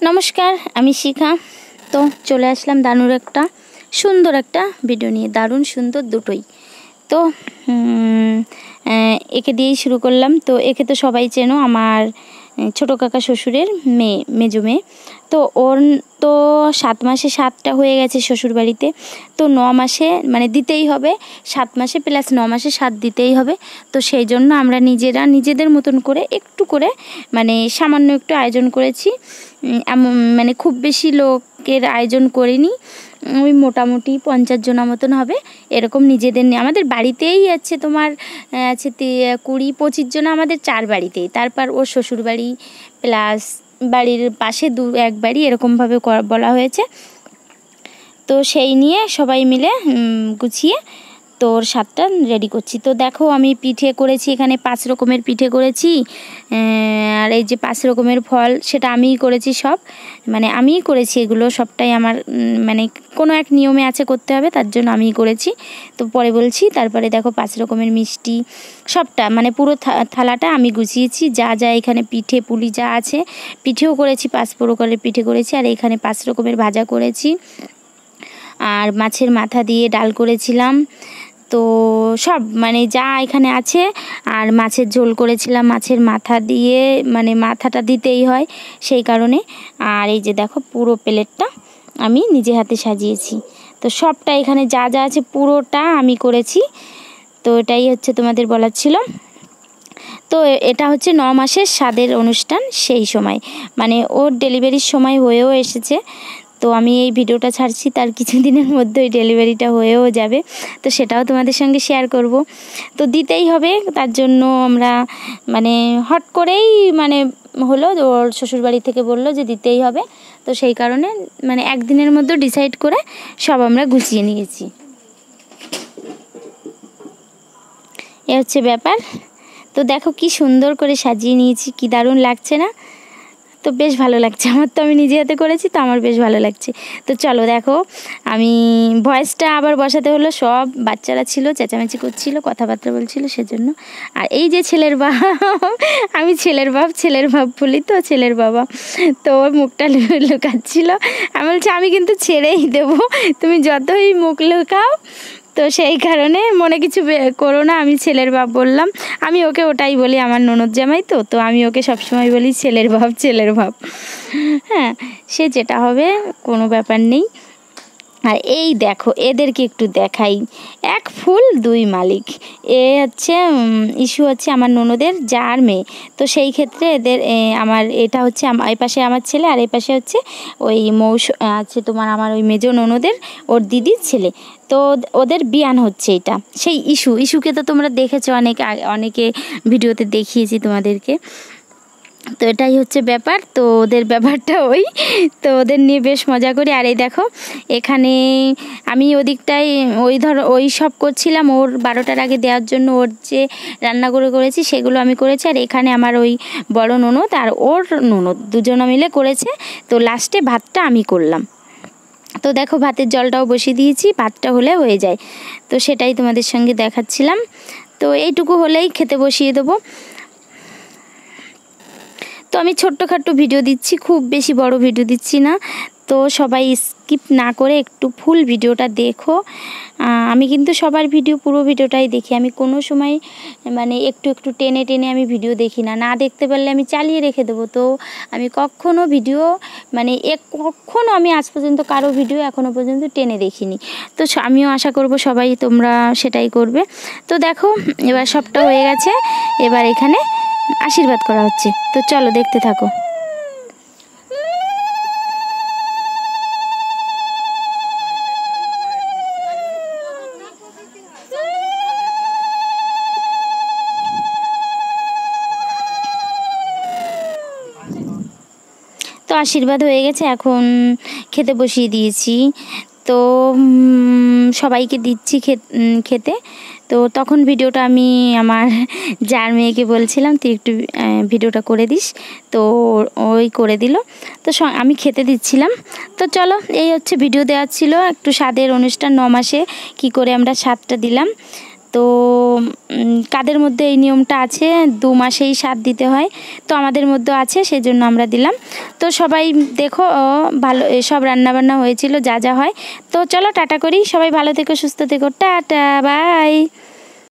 নমস্কার, আমি শিখা। তো চলে আসলাম দারুণ একটা সুন্দর একটা ভিডিও নিয়ে, দারুণ সুন্দর দুটোই। তো একে দিয়েই শুরু করলাম। তো একে তো সবাই চেনো, আমার ছোটো কাকা শ্বশুরের মেয়ে, মেজো মেয়ে। তো ওর তো 7 মাসে 7টা হয়ে গেছে শ্বশুর বাড়িতে। তো 9 মাসে মানে দিতেই হবে, 7 মাসে প্লাস 9 মাসে 7 দিতেই হবে। তো সেই জন্য আমরা নিজেদের মতন করে একটু করে মানে সামান্য একটু আয়োজন করেছি। এমন মানে খুব বেশি লোকের আয়োজন করিনি, ওই মোটামুটি 50 জনের মতন হবে এরকম নিজেদের নিয়ে। আমাদের বাড়িতেই আছে তোমার আছে 20-25 জন আমাদের 4 বাড়িতেই, তারপর ওর শ্বশুর বাড়ি প্লাস বাড়ির পাশে 2-1 বাড়ি এরকমভাবে বলা হয়েছে। তো সেই নিয়ে সবাই মিলে গুছিয়ে তোর 7টা রেডি করছি। তো দেখো আমি পিঠে করেছি, এখানে 5 রকমের পিঠে করেছি। আর এই যে 5 রকমের ফল সেটা আমিই করেছি সব, মানে আমিই করেছি এগুলো সবটাই আমার মানে কোনো এক নিয়মে আছে করতে হবে, তার জন্য আমিই করেছি। তো পরে বলছি। তারপরে দেখো 5 রকমের মিষ্টি সবটা মানে পুরো থালাটা আমি গুছিয়েছি। যা যা এখানে পিঠে পুলি যা আছে, পিঠেও করেছি, 5 প্রকারের পিঠে করেছি। আর এখানে 5 রকমের ভাজা করেছি, আর মাছের মাথা দিয়ে ডাল করেছিলাম। তো সব মানে যা এখানে আছে, আর মাছের ঝোল করেছিলাম মাছের মাথা দিয়ে, মানে মাথাটা দিতেই হয় সেই কারণে। আর এই যে দেখো পুরো প্লেটটা আমি নিজে হাতে সাজিয়েছি। তো সবটা এখানে যা যা আছে পুরোটা আমি করেছি। তো এটাই হচ্ছে তোমাদের বলার ছিল। তো এটা হচ্ছে 9 মাসের স্বাদের অনুষ্ঠান, সেই সময় মানে ওর ডেলিভারির সময় হয়েও এসেছে। তো আমি এই ভিডিওটা ছাড়ছি তার কিছুদিনের মধ্যে ওই ডেলিভারিটা হয়েও যাবে, তো সেটাও তোমাদের সঙ্গে শেয়ার করব। তো দিতেই হবে, তার জন্য আমরা মানে হট করেই মানে হলো, ওর শ্বশুরবাড়ি থেকে বললো যে দিতেই হবে। তো সেই কারণে মানে একদিনের মধ্যে ডিসাইড করে সব আমরা গুছিয়ে নিয়েছি। এ হচ্ছে ব্যাপার। তো দেখো কি সুন্দর করে সাজিয়ে নিয়েছি, কি দারুণ লাগছে না? তো বেশ ভালো লাগছে আমার, তো আমি নিজে হাতে করেছি তো আমার বেশ ভালো লাগছে। তো চলো দেখো, আমি ভয়েসটা আবার বসাতে হলো, সব বাচ্চারা ছিল চেঁচামেচি করছিল, কথাবার্তা বলছিল সেজন্য। আর এই যে ছেলের বাবা, আমি ছেলের বাপ বলি তো, ছেলের বাবা, তো ওর মুখটা লুকাচ্ছিল। আমি বলছি আমি কিন্তু ছেড়েই দেবো, তুমি যতই মুখ লুকাও। তো সেই কারণে মনে কিছু করো না, আমি ছেলের বাপ বললাম। আমি ওকে ওটাই বলি, আমার ননদ জামাই তো, তো আমি ওকে সবসময় বলি ছেলের বাপ। হ্যাঁ, সে যেটা হবে কোনো ব্যাপার নেই। আর এই দেখো এদেরকে একটু দেখাই, 1 ফুল 2 মালিক। এ হচ্ছে ইস্যু হচ্ছে আমার ননদের যার মেয়ে। তো সেই ক্ষেত্রে এদের আমার এটা হচ্ছে এই পাশে আমার ছেলে, আর এই পাশে হচ্ছে ওই আছে তোমার আমার ওই মেজো ননদের ওর দিদির ছেলে। তো ওদের বিয়ান হচ্ছে, এটা সেই ইস্যুকে তো তোমরা দেখেছো, অনেকে ভিডিওতে দেখিয়েছি তোমাদেরকে। তো এটাই হচ্ছে ব্যাপার। তো ওদের ব্যাপারটা ওই, তো ওদের নিয়ে বেশ মজা করি। আর এই দেখো এখানে আমি ওদিকটায় ওই সব করছিলাম, ওর 12টার আগে দেওয়ার জন্য ওর যে রান্নাগুলো করেছি সেগুলো আমি করেছি। আর এখানে আমার ওই বড় ননদ আর ওর ননদ দুজনে মিলে করেছে। তো লাস্টে ভাতটা আমি করলাম। তো দেখো ভাতের জলটাও বসিয়ে দিয়েছি, ভাতটা হলে হয়ে যায়। তো সেটাই তোমাদের সঙ্গে দেখাচ্ছিলাম। তো এইটুকু হলেই খেতে বসিয়ে দেবো। তো আমি ছোট্টখাট্টো ভিডিও দিচ্ছি, খুব বেশি বড় ভিডিও দিচ্ছি না। তো সবাই স্কিপ না করে একটু ফুল ভিডিওটা দেখো। আমি কিন্তু সবার পুরো ভিডিওটাই দেখি, আমি কোনো সময় মানে একটু টেনে আমি ভিডিও দেখি না, দেখতে পারলে আমি চালিয়ে রেখে দেবো। তো আমি কখনো ভিডিও মানে কখনো আমি আজ পর্যন্ত কারো ভিডিও এখনও পর্যন্ত টেনে দেখিনি। তো আমিও আশা করব সবাই তোমরা সেটাই করবে। তো দেখো এবার সবটা হয়ে গেছে, এবার এখানে আশীর্বাদ করা হচ্ছে। তো চলো দেখতে থাকো। তো আশীর্বাদ হয়ে গেছে, এখন খেতে বসিয়ে দিয়েছি। তো সবাইকে দিচ্ছি খেতে। তো তখন ভিডিওটা আমি আমার যার মেয়েকে বলছিলাম তুই একটু ভিডিওটা করে দিস, তো ওই করে দিল। তো আমি খেতে দিচ্ছিলাম। তো চলো এই হচ্ছে ভিডিও দেওয়ার ছিল, একটু স্বাদের অনুষ্ঠান 9 মাসে কি করে আমরা 7টা দিলাম। তো তো কাদের মধ্যে এই নিয়মটা আছে 2 মাসেই সাত দিতে হয়, তো আমাদের মধ্যে আছে, সেজন্য আমরা দিলাম। তো সবাই দেখো ভালো সব রান্নাবান্না হয়েছিল যা যা হয়। তো চলো টাটা করি, সবাই ভালো থেকো, সুস্থ থেকো, টাটা বাই।